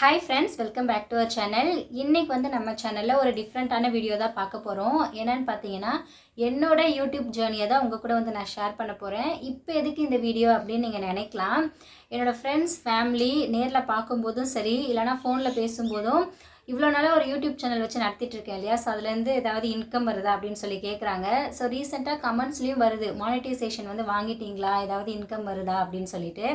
Hi friends, welcome back to our channel. இன்னைக்கு வந்து நம்ம சேனல்ல ஒரு டிஃபரண்டான வீடியோ தான் பார்க்க போறோம். என்னன்னு பார்த்தீங்கன்னா என்னோட YouTube ஜர்னியை தான் உங்க கூட வந்து நான் ஷேர் பண்ண போறேன். இப்போ எதுக்கு இந்த வீடியோ அப்படின்னு நீங்க நினைக்கலாம். என்னோட ஃப்ரெண்ட்ஸ் ஃபேமிலி நேர்ல பார்க்கும்போதும் சரி இல்லனா ஃபோன்ல பேசும்போதும் இவ்வளோ நாளாக ஒரு யூடியூப் சேனல் வச்சு நடத்திட்டு இருக்கேன் இல்லையா, ஸோ அதுலேருந்து ஏதாவது இன்கம் வருதா அப்படின்னு சொல்லி கேட்குறாங்க. ஸோ ரீசெண்டாக கமெண்ட்ஸ்லேயும் வருது, மானிட்டைசேஷன் வந்து வாங்கிட்டீங்களா, ஏதாவது இன்கம் வருதா அப்படின்னு சொல்லிட்டு.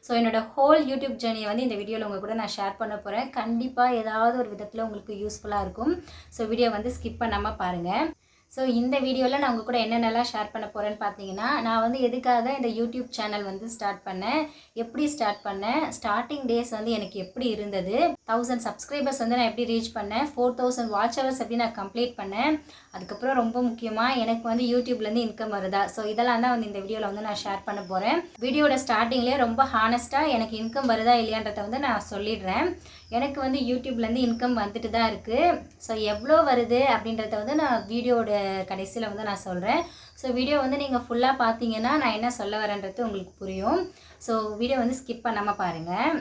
ஸோ என்னோட ஹோல் யூடியூப் ஜர்னியை வந்து இந்த வீடியோவில் உங்கள் கூட நான் ஷேர் பண்ண போகிறேன். கண்டிப்பாக ஏதாவது ஒரு விதத்தில் உங்களுக்கு யூஸ்ஃபுல்லாக இருக்கும். ஸோ வீடியோ வந்து ஸ்கிப் பண்ணாமல் பாருங்கள். ஸோ இந்த வீடியோவில் நான் உங்கள் கூட என்னென்னலாம் ஷேர் பண்ண போகிறேன்னு பார்த்தீங்கன்னா, நான் வந்து எதுக்காக இந்த யூடியூப் சேனல் வந்து ஸ்டார்ட் பண்ணேன், எப்படி ஸ்டார்ட் பண்ணேன், ஸ்டார்டிங் டேஸ் வந்து எனக்கு எப்படி இருந்தது, 1000 சப்ஸ்கிரைபர்ஸ் வந்து நான் எப்படி ரீச் பண்ணேன், 4000 வாட்ச் ஹவர்ஸ் எப்படி நான் கம்ப்ளீட் பண்ணேன், அதுக்கப்புறம் ரொம்ப முக்கியமாக எனக்கு வந்து யூடியூப்லேருந்து இன்கம் வருதா, ஸோ இதெல்லாம் தான் வந்து இந்த வீடியோவில் வந்து நான் ஷேர் பண்ண போகிறேன். வீடியோட ஸ்டார்டிங்லேயே ரொம்ப ஹானஸ்ட்டாக எனக்கு இன்கம் வருதா இல்லையான்றதை வந்து நான் சொல்லிடுறேன். எனக்கு வந்து யூடியூப்லேருந்து இன்கம் வந்துட்டு தான் இருக்குது. ஸோ எவ்வளோ வருது அப்படின்றத வந்து நான் வீடியோட கடைசியில் வந்து நான் சொல்கிறேன். ஸோ வீடியோ வந்து நீங்கள் ஃபுல்லாக பார்த்தீங்கன்னா நான் என்ன சொல்ல வரேன்றது உங்களுக்கு புரியும். ஸோ வீடியோ வந்து ஸ்கிப் பண்ணாமல் பாருங்கள்.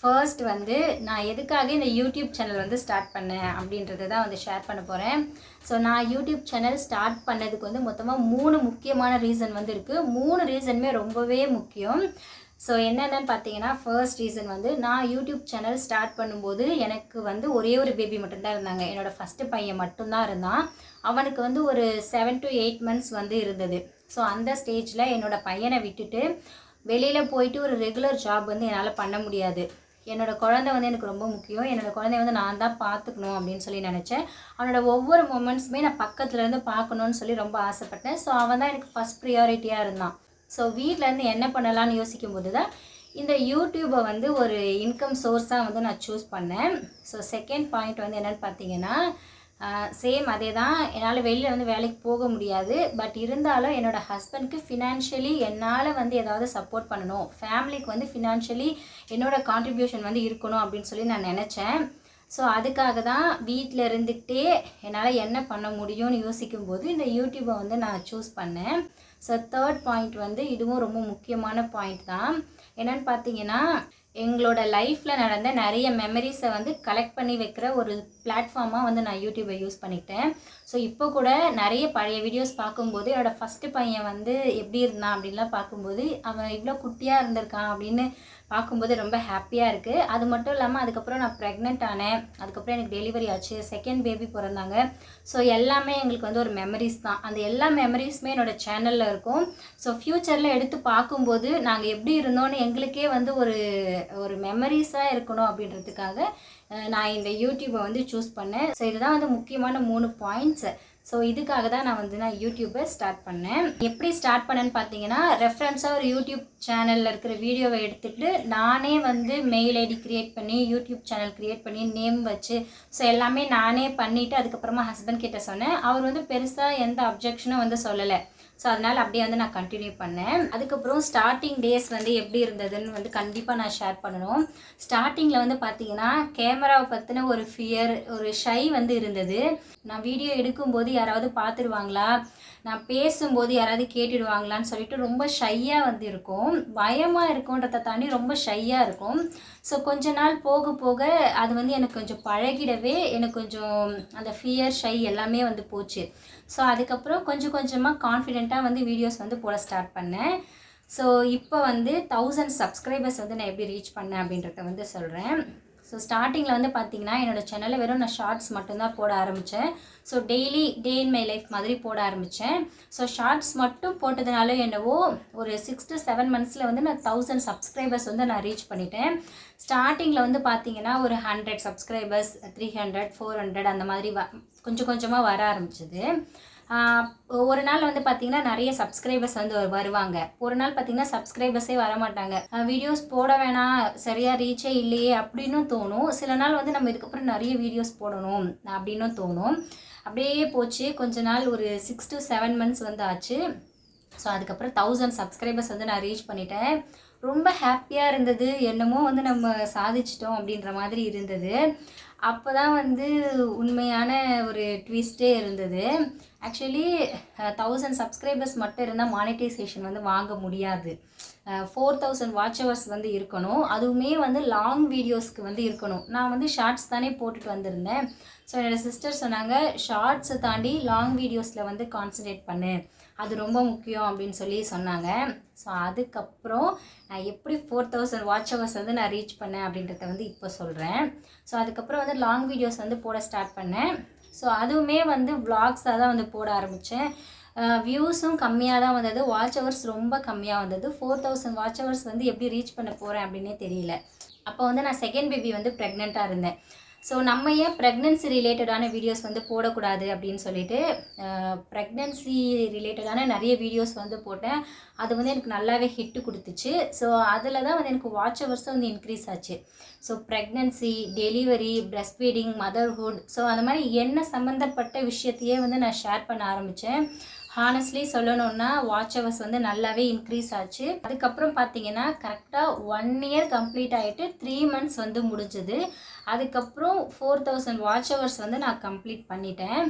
ஃபர்ஸ்ட் வந்து நான் எதுக்காக இந்த யூடியூப் சேனல் வந்து ஸ்டார்ட் பண்ணேன் அப்படின்றத தான் வந்து ஷேர் பண்ண போகிறேன். ஸோ நான் யூடியூப் சேனல் ஸ்டார்ட் பண்ணதுக்கு வந்து மொத்தமாக 3 முக்கியமான ரீசன் வந்து இருக்குது. 3 ரீசனுமே ரொம்பவே முக்கியம். ஸோ என்னென்னு பார்த்தீங்கன்னா, ஃபர்ஸ்ட் ரீசன் வந்து நான் யூடியூப் சேனல் ஸ்டார்ட் பண்ணும்போது எனக்கு வந்து ஒரே ஒரு பேபி மட்டும்தான் இருந்தாங்க. என்னோடய ஃபஸ்ட்டு பையன் மட்டும்தான் இருந்தான். அவனுக்கு வந்து ஒரு 7 to 8 months வந்து இருந்தது. ஸோ அந்த ஸ்டேஜில் என்னோடய பையனை விட்டுட்டு வெளியில் போயிட்டு ஒரு ரெகுலர் ஜாப் வந்து என்னால் பண்ண முடியாது. என்னோடய குழந்தை வந்து எனக்கு ரொம்ப முக்கியம். என்னோடய குழந்தைய வந்து நான் தான் பார்த்துக்கணும் அப்படின்னு சொல்லி நினச்சேன். அவனோட ஒவ்வொரு மொமெண்ட்ஸுமே நான் பக்கத்துலேருந்து பார்க்கணுன்னு சொல்லி ரொம்ப ஆசைப்பட்டேன். ஸோ அவன் தான் எனக்கு ஃபஸ்ட் ப்ரியாரிட்டியாக இருந்தான். ஸோ வீட்டிலேருந்து என்ன பண்ணலான்னு யோசிக்கும்போது தான் இந்த யூடியூப்பை வந்து ஒரு இன்கம் சோர்ஸாக வந்து நான் சூஸ் பண்ணேன். ஸோ செகண்ட் பாயிண்ட் வந்து என்னென்னு பார்த்தீங்கன்னா, சேம் அதே தான். என்னால் வெளியில் வந்து வேலைக்கு போக முடியாது. பட் இருந்தாலும் என்னோடய ஹஸ்பண்ட்க்கு ஃபினான்ஷியலி என்னால் வந்து ஏதாவது சப்போர்ட் பண்ணணும், ஃபேமிலிக்கு வந்து ஃபினான்ஷியலி என்னோடய கான்ட்ரிபியூஷன் வந்து இருக்கணும் அப்படின்னு சொல்லி நான் நினச்சேன். ஸோ அதுக்காக தான் வீட்டில் இருந்துக்கிட்டே என்னால் என்ன பண்ண முடியும்னு யோசிக்கும்போது இந்த யூடியூப்பை வந்து நான் சூஸ் பண்ணேன். ஸோ தேர்ட் பாயிண்ட் வந்து இதுவும் ரொம்ப முக்கியமான பாயிண்ட் தான். என்னென்னு பார்த்தீங்கன்னா, எங்களோட லைஃப்பில் நடந்த நிறைய மெமரிஸை வந்து கலெக்ட் பண்ணி வைக்கிற ஒரு பிளாட்ஃபார்மாக வந்து நான் யூடியூப்பை யூஸ் பண்ணிக்கிட்டேன். ஸோ இப்போ கூட நிறைய பழைய வீடியோஸ் பார்க்கும்போது என்னோடய ஃபஸ்ட்டு பையன் வந்து எப்படி இருந்தான் அப்படின்லாம் பார்க்கும்போது அவன் இவ்வளோ குட்டியாக இருந்திருக்கான் அப்படின்னு பார்க்கும்போது ரொம்ப ஹாப்பியாக இருக்குது. அது மட்டும் இல்லாமல் அதுக்கப்புறம் நான் ப்ரெக்னென்ட் ஆனேன். அதுக்கப்புறம் எனக்கு டெலிவரி ஆச்சு, செகண்ட் பேபி பிறந்தாங்க. ஸோ எல்லாமே எங்களுக்கு வந்து ஒரு மெமரிஸ் தான். அந்த எல்லா மெமரிஸுமே என்னோடய சேனலில் இருக்கும். ஸோ ஃப்யூச்சரில் எடுத்து பார்க்கும்போது நாங்கள் எப்படி இருந்தோன்னு எங்களுக்கே வந்து ஒரு மெமரிஸாக இருக்கணும் அப்படின்றதுக்காக நான் இந்த யூடியூப்பை வந்து சூஸ் பண்ணேன். ஸோ இதுதான் வந்து முக்கியமான 3 பாயிண்ட்ஸ். ஸோ இதுக்காக தான் நான் யூடியூப்பை ஸ்டார்ட் பண்ணேன். எப்படி ஸ்டார்ட் பண்ணேன்னு பார்த்தீங்கன்னா, ரெஃபரன்ஸாக ஒரு யூடியூப் சேனலில் இருக்கிற வீடியோவை எடுத்துகிட்டு நானே வந்து மெயில் ஐடி க்ரியேட் பண்ணி யூடியூப் சேனல் க்ரியேட் பண்ணி நேம் வச்சு ஸோ எல்லாமே நானே பண்ணிவிட்டு அதுக்கப்புறமா ஹஸ்பண்ட் கிட்ட சொன்னேன். அவர் வந்து பெருசாக எந்த அப்ஜெக்ஷனும் வந்து சொல்லலை. ஸோ அதனால் அப்படியே வந்து நான் கண்டினியூ பண்ணேன். அதுக்கப்புறம் ஸ்டார்டிங் டேஸ் வந்து எப்படி இருந்ததுன்னு வந்து கண்டிப்பாக நான் ஷேர் பண்ணணும். ஸ்டார்டிங்கில் வந்து பார்த்தீங்கன்னா, கேமராவை பற்றின ஒரு ஃபியர், ஒரு ஷை வந்து இருந்தது. நான் வீடியோ எடுக்கும்போது யாராவது பார்த்துருவாங்களா, நான் பேசும்போது யாராவது கேட்டுடுவாங்களான்னு சொல்லிட்டு ரொம்ப ஷையாக வந்து இருக்கும். பயமாக இருக்குன்றதை தாண்டி ரொம்ப ஷையாக இருக்கும். ஸோ கொஞ்ச நாள் போக போக அது வந்து எனக்கு கொஞ்சம் பழகிடவே எனக்கு கொஞ்சம் அந்த ஃபியர், ஷை எல்லாமே வந்து போச்சு. ஸோ அதுக்கப்புறம் கொஞ்சம் கொஞ்சமாக கான்ஃபிடெண்ட்டாக வந்து வீடியோஸ் வந்து போட ஸ்டார்ட் பண்ணேன். ஸோ இப்போ வந்து 1000 சப்ஸ்கிரைபர்ஸ் வந்து நான் எப்படி ரீச் பண்ணேன் அப்படின்றத வந்து சொல்கிறேன். ஸோ ஸ்டார்டிங்கில் வந்து பார்த்திங்கன்னா என்னோடய சேனலில் வெறும் நான் ஷார்ட்ஸ் மட்டும்தான் போட ஆரம்பித்தேன். So daily day in my life மாதிரி போட ஆரம்பித்தேன். ஸோ ஷார்ட்ஸ் மட்டும் போட்டதுனால என்னவோ ஒரு 6 to 7 months வந்து நான் 1000 சப்ஸ்கிரைபர்ஸ் வந்து நான் ரீச் பண்ணிட்டேன். ஸ்டார்டிங்கில் வந்து பார்த்திங்கன்னா ஒரு 100 சப்ஸ்கிரைபர்ஸ், 300, 400 அந்த மாதிரி கொஞ்சம் கொஞ்சமாக வர ஆரம்பிச்சிது. ஒரு நாள் வந்து பார்த்திங்கன்னா நிறைய சப்ஸ்கிரைபர்ஸ் வந்து வருவாங்க. ஒரு நாள் பார்த்திங்கன்னா சப்ஸ்கிரைபர்ஸே வரமாட்டாங்க. வீடியோஸ் போட வேணாம், சரியாக ரீச்சே இல்லையே அப்படின்னு தோணும். சில நாள் வந்து நம்ம இதுக்கப்புறம் நிறைய வீடியோஸ் போடணும் அப்படின்னு தோணும். அப்படியே போச்சு. கொஞ்ச நாள் ஒரு 6 to 7 months வந்து ஆச்சு. ஸோ அதுக்கப்புறம் 1000 சப்ஸ்கிரைபர்ஸ் வந்து நான் ரீச் பண்ணிட்டேன். ரொம்ப ஹாப்பியாக இருந்தது. என்னமோ வந்து நம்ம சாதிச்சிட்டோம் அப்படின்ற மாதிரி இருந்தது. அப்போ தான் வந்து உண்மையான ஒரு ட்விஸ்ட்டே இருந்தது. ஆக்சுவலி 1000 சப்ஸ்கிரைபர்ஸ் மட்டும் இருந்தால் மானிட்டைசேஷன் வந்து வாங்க முடியாது. 4000 வாட்ச் ஹவர்ஸ் வந்து இருக்கணும். அதுவுமே வந்து லாங் வீடியோஸ்க்கு வந்து இருக்கணும். நான் வந்து ஷார்ட்ஸ் தானே போட்டுட்டு வந்திருந்தேன். ஸோ என்னோடய சிஸ்டர் சொன்னாங்க, ஷார்ட்ஸை தாண்டி லாங் வீடியோஸில் வந்து கான்சன்ட்ரேட் பண்ணு, அது ரொம்ப முக்கியம் அப்படின்னு சொல்லி சொன்னாங்க. ஸோ அதுக்கப்புறம் நான் எப்படி 4000 வாட்ச் ஹவர்ஸ் வந்து நான் ரீச் பண்ணேன் அப்படின்றத வந்து இப்போ சொல்கிறேன். ஸோ அதுக்கப்புறம் வந்து லாங் வீடியோஸ் வந்து போட ஸ்டார்ட் பண்ணேன். ஸோ அதுவுமே வந்து விளாக்ஸாக தான் வந்து போட ஆரம்பித்தேன். வியூஸும் கம்மியாக தான் வந்தது, வாட்ச் ஹவர்ஸ் ரொம்ப கம்மியாக வந்தது. 4000 வாட்ச் ஹவர்ஸ் வந்து எப்படி ரீச் பண்ண போகிறேன் அப்படின்னே தெரியல. அப்போ வந்து நான் செகண்ட் பேபி வந்து ப்ரெக்னெண்ட்டாக இருந்தேன். ஸோ நம்ம ஏன் ப்ரெக்னென்சி ரிலேட்டடான வீடியோஸ் வந்து போடக்கூடாது அப்படின்னு சொல்லிட்டு ப்ரெக்னென்சி ரிலேட்டடான நிறைய வீடியோஸ் வந்து போட்டேன். அது வந்து எனக்கு நல்லாவே ஹிட்டு கொடுத்துச்சு. ஸோ அதில் தான் வந்து எனக்கு வாட்ச் ஹவர்ஸும் வந்து இன்க்ரீஸ் ஆச்சு. So pregnancy, delivery, breast feeding, motherhood, so அந்த மாதிரி என்ன சம்மந்தப்பட்ட விஷயத்தையே வந்து நான் ஷேர் பண்ண ஆரம்பித்தேன். ஹானஸ்ட்லி சொல்லணுன்னா வாட்ச் ஹவர்ஸ் வந்து நல்லாவே இன்க்ரீஸ் ஆச்சு. அதுக்கப்புறம் பார்த்தீங்கன்னா கரெக்டாக 1 இயர் கம்ப்ளீட் ஆகிட்டு 3 months வந்து முடிஞ்சது. அதுக்கப்புறம் 4000 வாட்ச் ஹவர்ஸ் வந்து நான் கம்ப்ளீட் பண்ணிட்டேன்.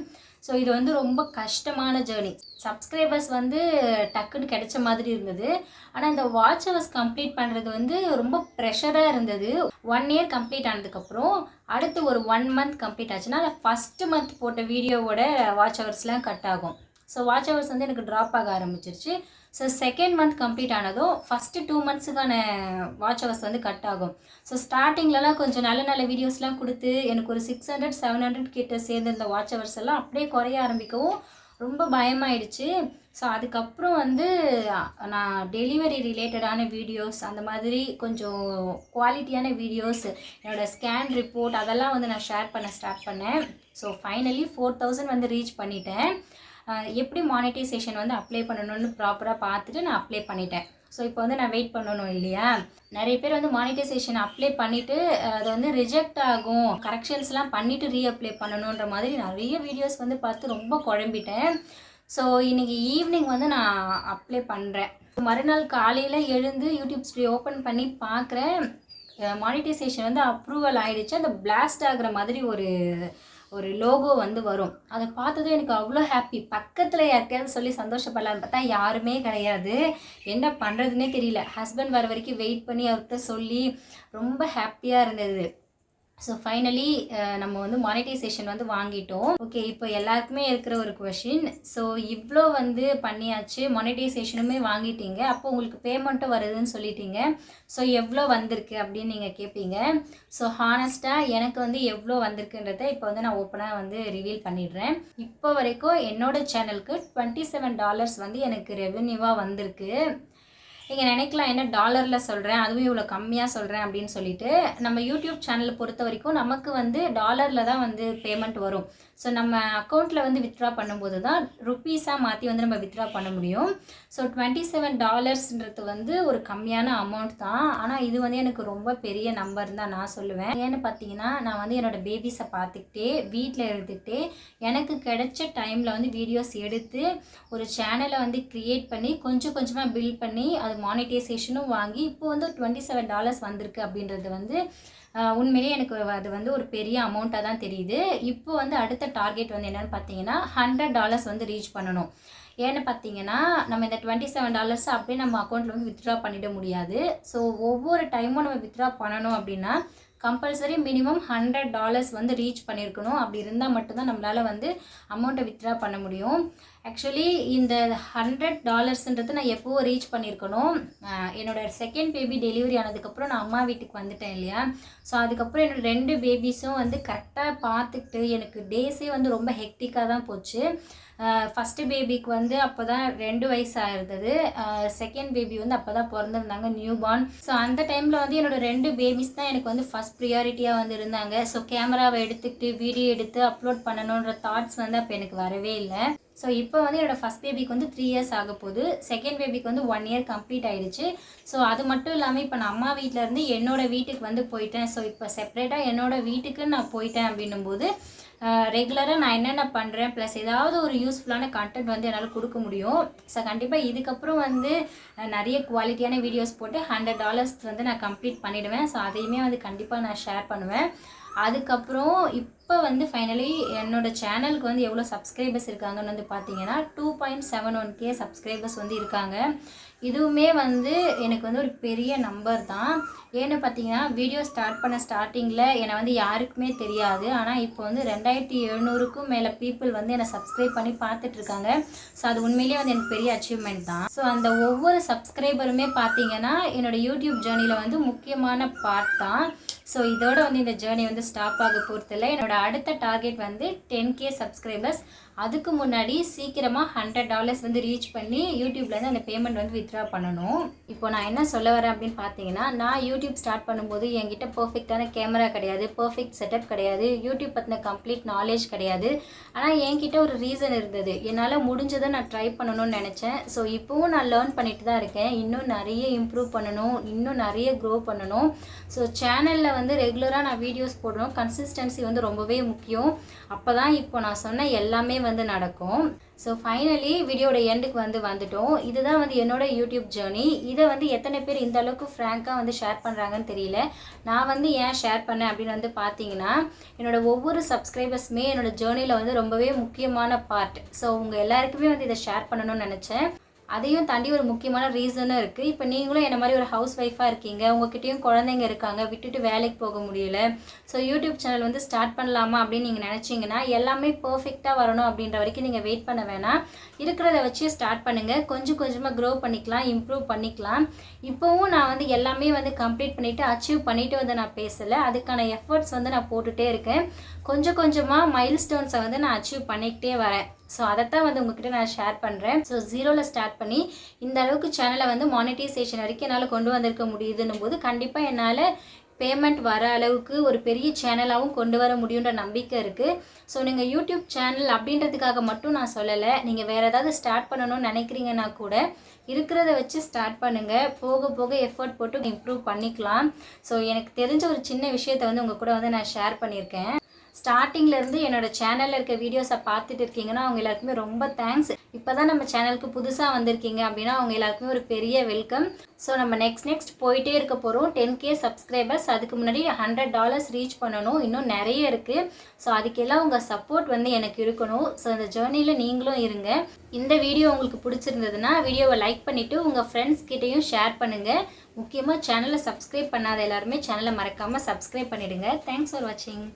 ஸோ இது வந்து ரொம்ப கஷ்டமான ஜேர்னி. சப்ஸ்கிரைபர்ஸ் வந்து டக்குன்னு கிடைச்ச மாதிரி இருந்தது. ஆனால் இந்த வாட்ச் ஹவர்ஸ் கம்ப்ளீட் பண்ணுறது வந்து ரொம்ப ப்ரெஷராக இருந்தது. 1 இயர் கம்ப்ளீட் ஆனதுக்கப்புறம் அடுத்து ஒரு 1 month கம்ப்ளீட் ஆச்சுன்னா ஃபஸ்ட்டு மந்த் போட்ட வீடியோவோட வாட்ச் ஹவர்ஸ்லாம் கட் ஆகும். ஸோ வாட்ச் ஹவர்ஸ் வந்து எனக்கு ட்ராப் ஆக ஆரம்பிச்சிருச்சு. ஸோ செகண்ட் மந்த் கம்ப்ளீட் ஆனதும் ஃபஸ்ட்டு 2 monthsக்கான வாட்ச் ஹவர்ஸ் வந்து கட் ஆகும். ஸோ ஸ்டார்டிங்லலாம் கொஞ்சம் நல்ல நல்ல வீடியோஸ்லாம் கொடுத்து எனக்கு ஒரு 600-700 கிட்ட சேர்ந்துருந்த வாட்ச் ஹவர்ஸ் எல்லாம் அப்படியே குறைய ஆரம்பிக்கவும் ரொம்ப பயமாயிடுச்சு. ஸோ அதுக்கப்புறம் வந்து நான் டெலிவரி ரிலேட்டடான வீடியோஸ், அந்த மாதிரி கொஞ்சம் குவாலிட்டியான வீடியோஸ், என்னோடய ஸ்கேன் ரிப்போர்ட் அதெல்லாம் வந்து நான் ஷேர் பண்ண ஸ்டார்ட் பண்ணேன். ஸோ ஃபைனலி 4000 வந்து ரீச் பண்ணிட்டேன். எப்படி மானிட்டைசேஷன் வந்து அப்ளை பண்ணணும்னு ப்ராப்பராக பார்த்துட்டு நான் அப்ளை பண்ணிட்டேன். ஸோ இப்போ வந்து நான் வெயிட் பண்ணணும் இல்லையா? நிறைய பேர் வந்து மானிட்டைசேஷன் அப்ளை பண்ணிவிட்டு அது வந்து ரிஜெக்ட் ஆகும், கரெக்ஷன்ஸ்லாம் பண்ணிவிட்டு ரீஅப்ளை பண்ணணுன்ற மாதிரி நிறைய வீடியோஸ் வந்து பார்த்து ரொம்ப குழம்பிட்டேன். ஸோ இன்றைக்கி ஈவினிங் வந்து நான் அப்ளை பண்ணுறேன். மறுநாள் காலையில் எழுந்து யூடியூப் ஸ்டுடியோ ஓப்பன் பண்ணி பார்க்குறேன், மானிட்டைசேஷன் வந்து அப்ரூவல் ஆகிடுச்சு. அந்த பிளாஸ்ட் ஆகிற மாதிரி ஒரு லோகோ வந்து வரும். அதை பார்த்ததும் எனக்கு அவ்வளோ ஹாப்பி. பக்கத்தில் யார்கிட்டையாவது சொல்லி சந்தோஷப்படலான்னு பார்த்தா யாருமே கிடையாது. என்ன பண்ணுறதுனே தெரியல. ஹஸ்பண்ட் வர வரைக்கும் வெயிட் பண்ணி அவர்கிட்ட சொல்லி ரொம்ப ஹாப்பியாக இருந்தது. ஸோ ஃபைனலி நம்ம வந்து மானிட்டைசேஷன் வந்து வாங்கிட்டோம். ஓகே, இப்போ எல்லாருக்குமே இருக்கிற ஒரு கொஷின், ஸோ இவ்வளோ வந்து பண்ணியாச்சு, மானிட்டைசேஷனுமே வாங்கிட்டீங்க, அப்போ உங்களுக்கு பேமெண்ட்டும் வருதுன்னு சொல்லிட்டீங்க, ஸோ எவ்வளோ வந்திருக்கு அப்படின்னு நீங்கள் கேட்பீங்க. ஸோ ஹானஸ்ட்டாக எனக்கு வந்து எவ்வளோ வந்திருக்குன்றதை இப்போ வந்து நான் ஓப்பனாக வந்து ரிவீல் பண்ணிடுறேன். இப்போ வரைக்கும் என்னோடய சேனலுக்கு $27 வந்து எனக்கு ரெவென்யூவாக வந்திருக்கு. நீங்கள் நினைக்கலாம் என்ன டாலரில் சொல்கிறேன், அதுவும் இவ்வளோ கம்மியாக சொல்கிறேன் அப்படின்னு சொல்லிட்டு. நம்ம யூடியூப் சேனலை பொறுத்த வரைக்கும் நமக்கு வந்து டாலரில் தான் வந்து பேமெண்ட் வரும். ஸோ நம்ம அக்கௌண்ட்டில் வந்து வித்ட்ரா பண்ணும்போது தான் ருப்பீஸாக மாற்றி வந்து நம்ம வித்ட்ரா பண்ண முடியும். ஸோ $27 வந்து ஒரு கம்மியான அமௌண்ட் தான். ஆனால் இது வந்து எனக்கு ரொம்ப பெரிய நம்பர் தான் நான் சொல்லுவேன். ஏன்னு பார்த்தீங்கன்னா நான் வந்து என்னோடய பேபிஸை பார்த்துக்கிட்டே வீட்டில் இருந்துக்கிட்டே எனக்கு கிடைச்ச டைமில் வந்து வீடியோஸ் எடுத்து ஒரு சேனலை வந்து க்ரியேட் பண்ணி கொஞ்சம் கொஞ்சமாக பில்ட் பண்ணி அது மானிட்டைசேஷனும் வாங்கி இப்போ வந்து $27 வந்திருக்கு அப்படின்றது வந்து உண்மையிலேயே எனக்கு அது வந்து ஒரு பெரிய அமௌண்ட்டாக தான் தெரியுது. இப்போ வந்து அடுத்த டார்கெட் வந்து என்னென்னு பார்த்தீங்கன்னா $100 வந்து ரீச் பண்ணணும். ஏன்னு பார்த்தீங்கன்னா நம்ம இந்த $27 அப்படியே நம்ம அக்கௌண்ட்டில் வந்து வித்ட்ரா பண்ணிட முடியாது. ஸோ ஒவ்வொரு டைமும் நம்ம வித்ட்ரா பண்ணணும் அப்படின்னா கம்பல்சரி மினிமம் $100 வந்து ரீச் பண்ணியிருக்கணும். அப்படி இருந்தால் மட்டும்தான் நம்மளால் வந்து அமௌண்ட்டை வித்ட்ரா பண்ண முடியும். ஆக்சுவலி இந்த $100 நான் எப்போவோ ரீச் பண்ணியிருக்கணும். என்னோடய செகண்ட் பேபி டெலிவரி ஆனதுக்கப்புறம் நான் அம்மா வீட்டுக்கு வந்துட்டேன் இல்லையா? ஸோ அதுக்கப்புறம் என்னோடய 2 பேபிஸும் வந்து கரெக்டாக பார்த்துக்கிட்டு எனக்கு டேஸே வந்து ரொம்ப ஹெக்டிக்காக தான் போச்சு. ஃபஸ்ட்டு பேபிக்கு வந்து அப்போ தான் 2 வயசு ஆயிருந்தது. செகண்ட் பேபி வந்து அப்போ தான் பிறந்திருந்தாங்க, நியூ பார்ன். ஸோ அந்த டைமில் வந்து என்னோடய 2 பேபிஸ் தான் எனக்கு வந்து ஃபஸ்ட் ப்ரியாரிட்டியாக வந்து இருந்தாங்க. ஸோ கேமராவை எடுத்துக்கிட்டு வீடியோ எடுத்து அப்லோட் பண்ணணுன்ற தாட்ஸ் வந்து அப்போ எனக்கு வரவே இல்லை. ஸோ இப்போ வந்து என்னோடய ஃபஸ்ட் பேபிக்கு வந்து 3 years ஆக போகுது. செகண்ட் பேபிக்கு வந்து 1 year கம்ப்ளீட் ஆகிடுச்சு. ஸோ அது மட்டும் இல்லாமல் இப்போ நான் அம்மா வீட்டிலேருந்து என்னோடய வீட்டுக்கு வந்து போயிட்டேன். ஸோ இப்போ செப்ரேட்டாக என்னோடய வீட்டுக்கு நான் போயிட்டேன் அப்படின்னும்போது ரெகுலராக நான் என்னென்ன பண்ணுறேன் ப்ளஸ் ஏதாவது ஒரு யூஸ்ஃபுல்லான கண்டென்ட் வந்து என்னால் கொடுக்க முடியும். ஸோ கண்டிப்பாக இதுக்கப்புறம் வந்து நிறைய குவாலிட்டியான வீடியோஸ் போட்டு $100 வந்து நான் கம்ப்ளீட் பண்ணிவிடுவேன். ஸோ அதையுமே வந்து கண்டிப்பாக நான் ஷேர் பண்ணுவேன். அதுக்கப்புறம் இப்போ வந்து ஃபைனலி என்னோடய சேனலுக்கு வந்து எவ்வளோ சப்ஸ்கிரைபர்ஸ் இருக்காங்கன்னு வந்து பார்த்தீங்கன்னா 2.71K சப்ஸ்கிரைபர்ஸ் வந்து இருக்காங்க. இதுவுமே வந்து எனக்கு வந்து ஒரு பெரிய நம்பர் தான். ஏன்னு பார்த்தீங்கன்னா வீடியோ ஸ்டார்ட் பண்ண ஸ்டார்டிங்கில் என்னை வந்து யாருக்குமே தெரியாது. ஆனால் இப்போ வந்து 2700க்கும் மேலே பீப்புள் வந்து என்னை சப்ஸ்கிரைப் பண்ணி பார்த்துட்ருக்காங்க. ஸோ அது உண்மையிலேயே வந்து எனக்கு பெரிய அச்சீவ்மெண்ட் தான். ஸோ அந்த ஒவ்வொரு சப்ஸ்கிரைபருமே பார்த்தீங்கன்னா என்னோடய யூடியூப் ஜேர்னியில் வந்து முக்கியமான பார்ட் தான். ஸோ இதோட வந்து இந்த ஜேர்னி வந்து ஸ்டாப் ஆக போகிறதில்ல. என்னோட அடுத்த டார்கெட் வந்து 10K சப்ஸ்கிரைபர்ஸ். அதுக்கு முன்னாடி சீக்கிரமாக $100 வந்து ரீச் பண்ணி யூடியூப்லேருந்து அந்த பேமெண்ட் வந்து வித்ட்ரா பண்ணணும். இப்போ நான் என்ன சொல்ல வரேன் அப்படின்னு பார்த்தீங்கன்னா, நான் யூடியூப் ஸ்டார்ட் பண்ணும்போது என்கிட்ட பர்ஃபெக்டான கேமரா கிடையாது, பர்ஃபெக்ட் செட்டப் கிடையாது, யூடியூப் பற்றின கம்ப்ளீட் நாலேஜ் கிடையாது. ஆனால் என்கிட்ட ஒரு ரீசன் இருந்தது. என்னால் முடிஞ்சதை நான் ட்ரை பண்ணணும்னு நினச்சேன். ஸோ இப்போவும் நான் லேர்ன் பண்ணிட்டு தான் இருக்கேன். இன்னும் நிறைய இம்ப்ரூவ் பண்ணணும், இன்னும் நிறைய க்ரோ பண்ணணும். ஸோ சேனலில் வந்து ரெகுலராக நான் வீடியோஸ் போடணும். கன்சிஸ்டன்சி வந்து ரொம்பவே முக்கியம். அப்போ தான் இப்போ நான் சொன்ன எல்லாமே வந்து நடக்கும். ஸோ ஃபைனலி வீடியோட எண்டுக்கு வந்து வந்துட்டோம். இதுதான் வந்து என்னோட யூடியூப் ஜேர்னி. இதை வந்து எத்தனை பேர் இந்த அளவுக்கு ஃப்ராங்காக வந்து ஷேர் பண்ணுறாங்கன்னு தெரியல. நான் வந்து ஏன் ஷேர் பண்ணேன் அப்படின்னு வந்து பார்த்தீங்கன்னா, என்னோட ஒவ்வொரு சப்ஸ்கிரைபர்ஸுமே என்னோட ஜேர்னியில் வந்து ரொம்பவே முக்கியமான பார்ட். ஸோ உங்கள் எல்லாருக்குமே வந்து இதை ஷேர் பண்ணணும்னு நினச்சேன். அதையும் தாண்டி ஒரு முக்கியமான ரீசனும் இருக்குது. இப்போ நீங்களும் என்ன மாதிரி ஒரு ஹவுஸ் ஒய்ஃபாக இருக்கீங்க, உங்ககிட்டயும் குழந்தைங்க இருக்காங்க, விட்டுட்டு வேலைக்கு போக முடியல. ஸோ யூடியூப் சேனல் வந்து ஸ்டார்ட் பண்ணலாமா அப்படின்னு நீங்கள் நினச்சிங்கன்னா, எல்லாமே பர்ஃபெக்டாக வரணும் அப்படின்ற வரைக்கும் நீங்கள் வெயிட் பண்ண வேணாம். இருக்கிறத வச்சு ஸ்டார்ட் பண்ணுங்கள். கொஞ்சம் கொஞ்சமாக க்ரோ பண்ணிக்கலாம், இம்ப்ரூவ் பண்ணிக்கலாம். இப்போவும் நான் வந்து எல்லாமே வந்து கம்ப்ளீட் பண்ணிவிட்டு அச்சீவ் பண்ணிவிட்டு வந்து நான் பேசலை. அதுக்கான எஃபர்ட்ஸ் வந்து நான் போட்டுகிட்டே இருக்கேன். கொஞ்சம் கொஞ்சமாக மைல்ஸ்டோன்ஸை வந்து நான் அச்சீவ் பண்ணிக்கிட்டே வரேன். ஸோ அதைத்தான் வந்து உங்ககிட்ட நான் ஷேர் பண்ணுறேன். ஸோ 0ல் ஸ்டார்ட் பண்ணி இந்த அளவுக்கு சேனலை வந்து மானிட்டைசேஷன் வரைக்கும் என்னால் கொண்டு வந்திருக்க முடியுதுன்னும் போது கண்டிப்பாக என்னால் பேமெண்ட் வர அளவுக்கு ஒரு பெரிய சேனலாகவும் கொண்டு வர முடியுன்ற நம்பிக்கை இருக்குது. ஸோ நீங்கள் யூடியூப் சேனல் அப்படின்றதுக்காக மட்டும் நான் சொல்லலை. நீங்கள் வேறு ஏதாவது ஸ்டார்ட் பண்ணணும்னு நினைக்கிறீங்கன்னா கூட இருக்கிறத வச்சு ஸ்டார்ட் பண்ணுங்கள். போக போக எஃபர்ட் போட்டு இம்ப்ரூவ் பண்ணிக்கலாம். ஸோ எனக்கு தெரிஞ்ச ஒரு சின்ன விஷயத்தை வந்து உங்கள் கூட வந்து நான் ஷேர் பண்ணியிருக்கேன். ஸ்டார்டிங்லேருந்து என்னோட சேனலில் இருக்க வீடியோஸை பார்த்துட்டு இருக்கீங்கன்னா அவங்க எல்லாருக்குமே ரொம்ப தேங்க்ஸ். இப்போ தான் நம்ம சேனலுக்கு புதுசாக வந்திருக்கீங்க அப்படின்னா அவங்க எல்லாருக்குமே ஒரு பெரிய வெல்கம். ஸோ நம்ம நெக்ஸ்ட் போயிட்டே இருக்க போகிறோம். 10K subscribers. அதுக்கு முன்னாடி $100 ரீச் பண்ணணும். இன்னும் நிறைய இருக்குது. ஸோ அதுக்கெல்லாம் உங்கள் சப்போர்ட் வந்து எனக்கு இருக்கணும். ஸோ அந்த ஜேர்னியில் நீங்களும் இருங்க. இந்த வீடியோ உங்களுக்கு பிடிச்சிருந்ததுன்னா வீடியோவை லைக் பண்ணிவிட்டு உங்கள் ஃப்ரெண்ட்ஸ் கிட்டேயும் ஷேர் பண்ணுங்கள். முக்கியமாக சேனலை சப்ஸ்கிரைப் பண்ணாத எல்லாருமே சேனலை மறக்காமல் சப்ஸ்கிரைப் பண்ணிவிடுங்க. தேங்க்ஸ் ஃபார் வாட்சிங்.